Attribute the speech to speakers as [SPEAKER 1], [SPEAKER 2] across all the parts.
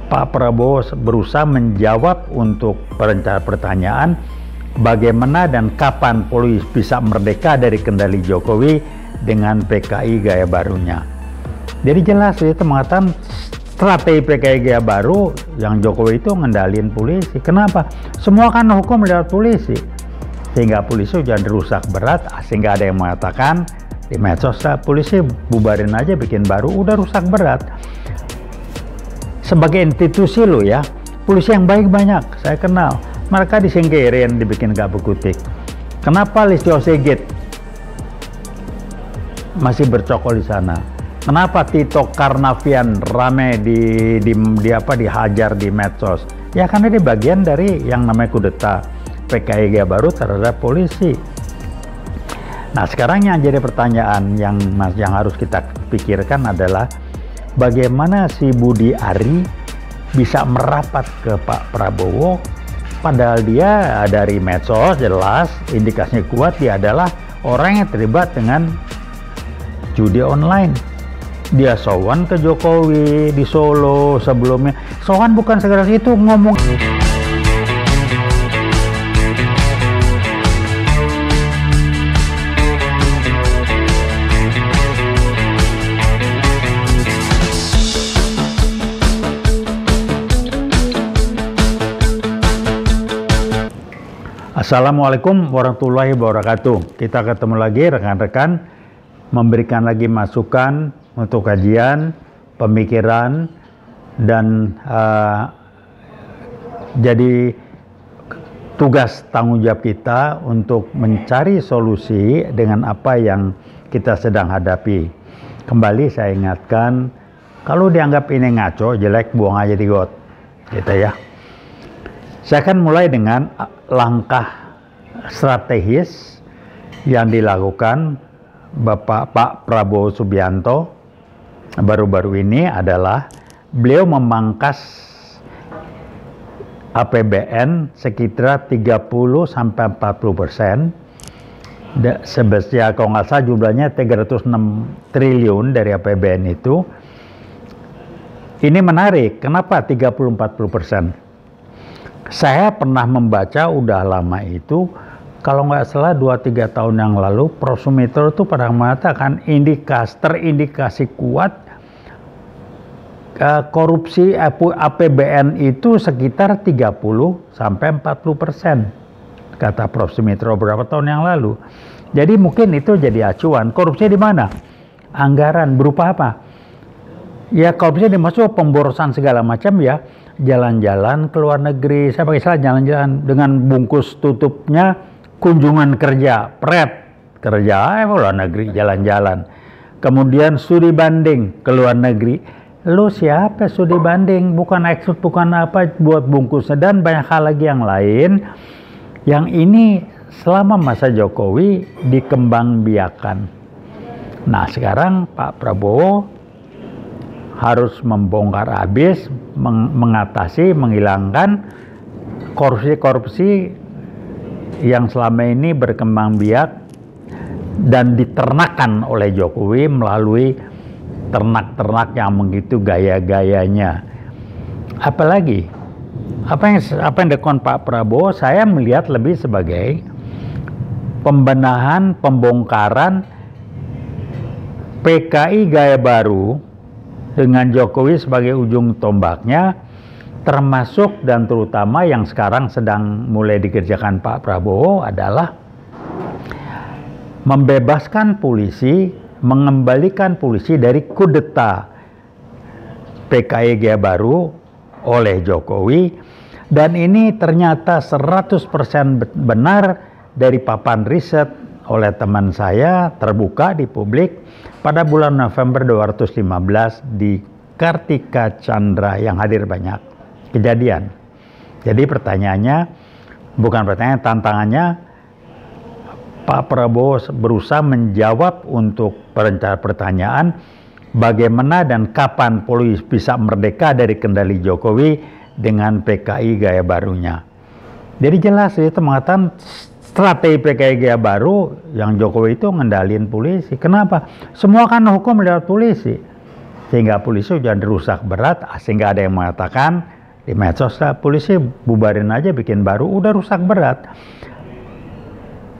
[SPEAKER 1] Pak Prabowo berusaha menjawab untuk pertanyaan bagaimana dan kapan polisi bisa merdeka dari kendali Jokowi dengan PKI gaya barunya. Jadi jelas itu mengatakan strategi PKI gaya baru yang Jokowi itu ngendalin polisi. Kenapa? Semua kan hukum lewat polisi. Sehingga polisi sudah dirusak berat, sehingga ada yang mengatakan di medsos, polisi bubarin aja bikin baru, udah rusak berat. Sebagai institusi lo ya, polisi yang baik banyak, saya kenal. Mereka disingkirin, dibikin gak berkutik. Kenapa Listio Sigit masih bercokol di sana? Kenapa Tito Karnavian rame dihajar di medsos? Ya karena dia bagian dari yang namanya kudeta PKI gaya baru terhadap polisi. Nah sekarang yang jadi pertanyaan yang harus kita pikirkan adalah bagaimana si Budi Ari bisa merapat ke Pak Prabowo, padahal dia dari medsos jelas indikasinya kuat dia adalah orang yang terlibat dengan judi online. Dia sowan ke Jokowi di Solo sebelumnya. Sowan bukan segera itu ngomong. Assalamualaikum warahmatullahi wabarakatuh. Kita ketemu lagi rekan-rekan, memberikan lagi masukan untuk kajian, pemikiran, dan jadi tugas tanggung jawab kita untuk mencari solusi dengan apa yang kita sedang hadapi. Kembali saya ingatkan, kalau dianggap ini ngaco, jelek, buang aja di got, gitu ya. Saya akan mulai dengan langkah strategis yang dilakukan Pak Prabowo Subianto baru-baru ini adalah beliau memangkas APBN sekitar 30-40%. Sebesar kalau nggak salah jumlahnya 306 triliun dari APBN itu. Ini menarik, kenapa 30-40%? Saya pernah membaca udah lama itu, kalau nggak salah 2-3 tahun yang lalu, Prosumetro itu pernah mengatakan terindikasi kuat korupsi APBN itu sekitar 30-40%, kata Prosumetro beberapa tahun yang lalu. Jadi mungkin itu jadi acuan. Korupsi di mana? Anggaran berupa apa? Ya korupsi dimaksud pemborosan segala macam ya. Jalan-jalan ke luar negeri, saya pakai istilah jalan-jalan dengan bungkus tutupnya kunjungan kerja, kerja luar negeri, jalan-jalan. Kemudian studi banding ke luar negeri. Lu siapa studi banding? Bukan ekspor, bukan apa, buat bungkusnya dan banyak hal lagi yang lain. Yang ini selama masa Jokowi dikembangbiakan. Nah sekarang Pak Prabowo harus membongkar habis, mengatasi, menghilangkan korupsi-korupsi yang selama ini berkembang biak dan diternakan oleh Jokowi melalui ternak-ternak yang begitu gaya-gayanya. Apalagi apa yang dilakukan Pak Prabowo, saya melihat lebih sebagai pembenahan, pembongkaran PKI gaya baru dengan Jokowi sebagai ujung tombaknya, termasuk dan terutama yang sekarang sedang mulai dikerjakan Pak Prabowo adalah membebaskan polisi, mengembalikan polisi dari kudeta PKI gaya baru oleh Jokowi, dan ini ternyata 100% benar dari papan riset oleh teman saya, terbuka di publik pada bulan November 2015 di Kartika Chandra yang hadir banyak kejadian. Jadi pertanyaannya, bukan pertanyaan, tantangannya Pak Prabowo berusaha menjawab untuk pertanyaan bagaimana dan kapan polisi bisa merdeka dari kendali Jokowi dengan PKI gaya barunya. Jadi jelas itu mengatakan strategi PKI gaya baru yang Jokowi itu ngendalin polisi. Kenapa? Semua kan hukum lewat polisi. sehingga polisi sudah rusak berat, sehingga ada yang mengatakan di medsos lah, polisi bubarin aja bikin baru, udah rusak berat.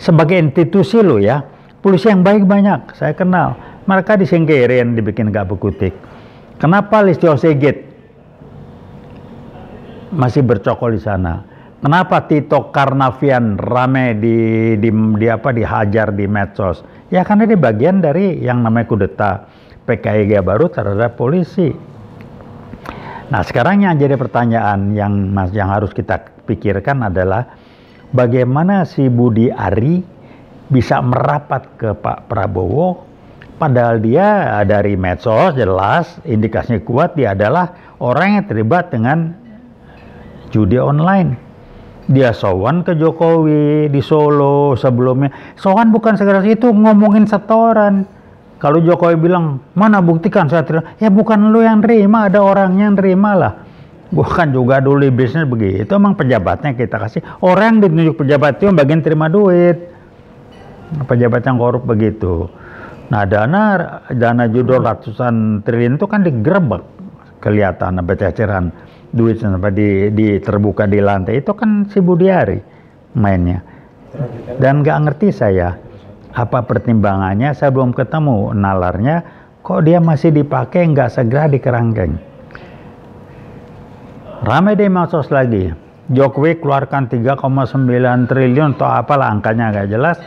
[SPEAKER 1] Sebagai institusi lo ya, polisi yang baik banyak, saya kenal. Mereka disingkirin, dibikin gak berkutik. Kenapa Listio Sigit masih bercokol di sana? Kenapa Tito Karnavian rame dihajar di medsos? Ya karena dia bagian dari yang namanya kudeta PKI baru terhadap polisi. Nah sekarang yang jadi pertanyaan yang harus kita pikirkan adalah bagaimana si Budi Ari bisa merapat ke Pak Prabowo, padahal dia dari medsos jelas indikasinya kuat dia adalah orang yang terlibat dengan judi online. Dia sowan ke Jokowi di Solo sebelumnya. Sowan bukan sekedar itu, ngomongin setoran. Kalau Jokowi bilang, mana buktikan saya terima. Ya bukan lu yang terima, ada orangnya yang terima lah. Bukan juga dulu di bisnis begitu. Emang pejabatnya kita kasih. Orang yang ditunjuk pejabat itu yang bagian terima duit. Pejabat yang korup begitu. Nah dana judul ratusan triliun itu kan digerebek. Kelihatan bececeran duit sampai terbuka di lantai itu kan si Budi Ari mainnya. Dan nggak ngerti saya apa pertimbangannya, saya belum ketemu nalarnya kok dia masih dipakai nggak segera dikerangkeng. Ramai di medsos lagi, Jokowi keluarkan 3,9 triliun atau apalah angkanya nggak jelas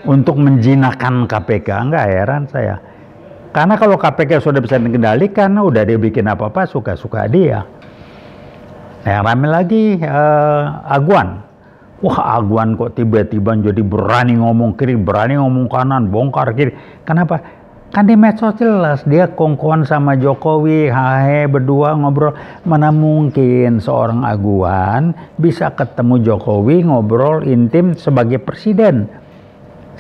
[SPEAKER 1] untuk menjinakkan KPK. Nggak heran saya, karena kalau KPK sudah bisa dikendalikan, udah dia bikin apa-apa suka-suka dia. Yang rame lagi Aguan. Wah Aguan kok tiba-tiba jadi berani ngomong kiri, berani ngomong kanan, bongkar kiri. Kenapa? Kan di medsos jelas dia kongkoan sama Jokowi, hahe berdua ngobrol. Mana mungkin seorang Aguan bisa ketemu Jokowi ngobrol intim sebagai presiden.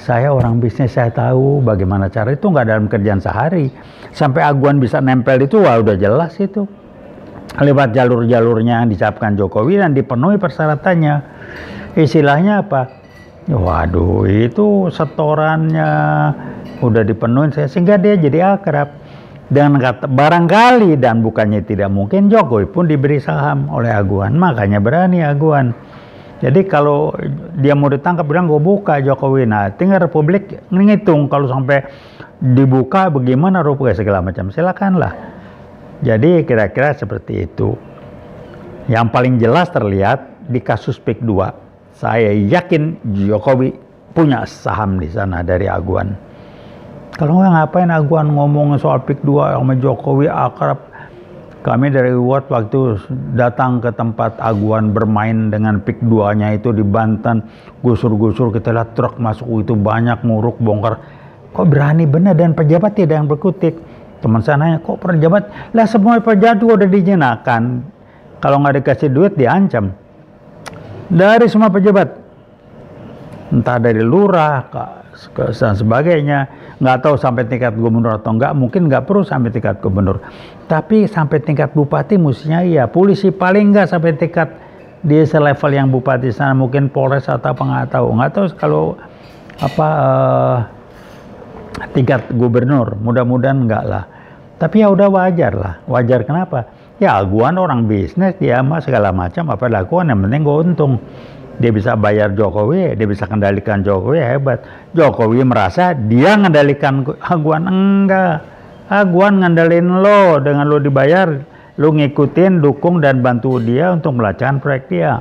[SPEAKER 1] Saya orang bisnis, saya tahu bagaimana cara itu, nggak dalam kerjaan sehari. Sampai Aguan bisa nempel itu, wah udah jelas itu. Lewat jalur-jalurnya yang dicapkan Jokowi dan dipenuhi persyaratannya. Istilahnya apa? Waduh, itu setorannya udah dipenuhi sehingga dia jadi akrab. Dan barangkali dan bukannya tidak mungkin Jokowi pun diberi saham oleh Aguan, makanya berani Aguan. Jadi kalau dia mau ditangkap bilang gue buka Jokowi. Nah, tinggal Republik ngitung kalau sampai dibuka bagaimana rupiah segala macam. Silakanlah. Jadi kira-kira seperti itu. Yang paling jelas terlihat di kasus PIK 2. Saya yakin Jokowi punya saham di sana dari Aguan. Kalau nggak ngapain Aguan ngomong soal PIK 2 sama Jokowi akrab. Kami dari World waktu datang ke tempat Aguan bermain dengan PIK 2-nya itu di Banten, gusur-gusur kita lihat truk masuk itu banyak nguruk bongkar. Kok berani benar dan pejabat tidak yang berkutik. Teman saya nanya, kok pejabat? Lah semua pejabat udah dijinakan. Kalau nggak dikasih duit diancam. Dari semua pejabat. Entah dari lurah, dan sebagainya. Nggak tahu sampai tingkat gubernur atau enggak. Mungkin nggak perlu sampai tingkat gubernur. Tapi sampai tingkat bupati mestinya iya. Polisi paling nggak sampai tingkat di selevel yang bupati sana. Mungkin Polres atau apa nggak tahu. Nggak tahu kalau tingkat gubernur. Mudah-mudahan enggak lah. Tapi ya udah wajar lah. Wajar kenapa? Ya Aguan orang bisnis, dia mah segala macam apa lakukan, yang penting gue untung. Dia bisa bayar Jokowi, dia bisa kendalikan Jokowi, hebat. Jokowi merasa dia ngendalikan Aguan, enggak. Aguan ngendalin lo, dengan lo dibayar, lo ngikutin, dukung dan bantu dia untuk melancarkan proyek dia.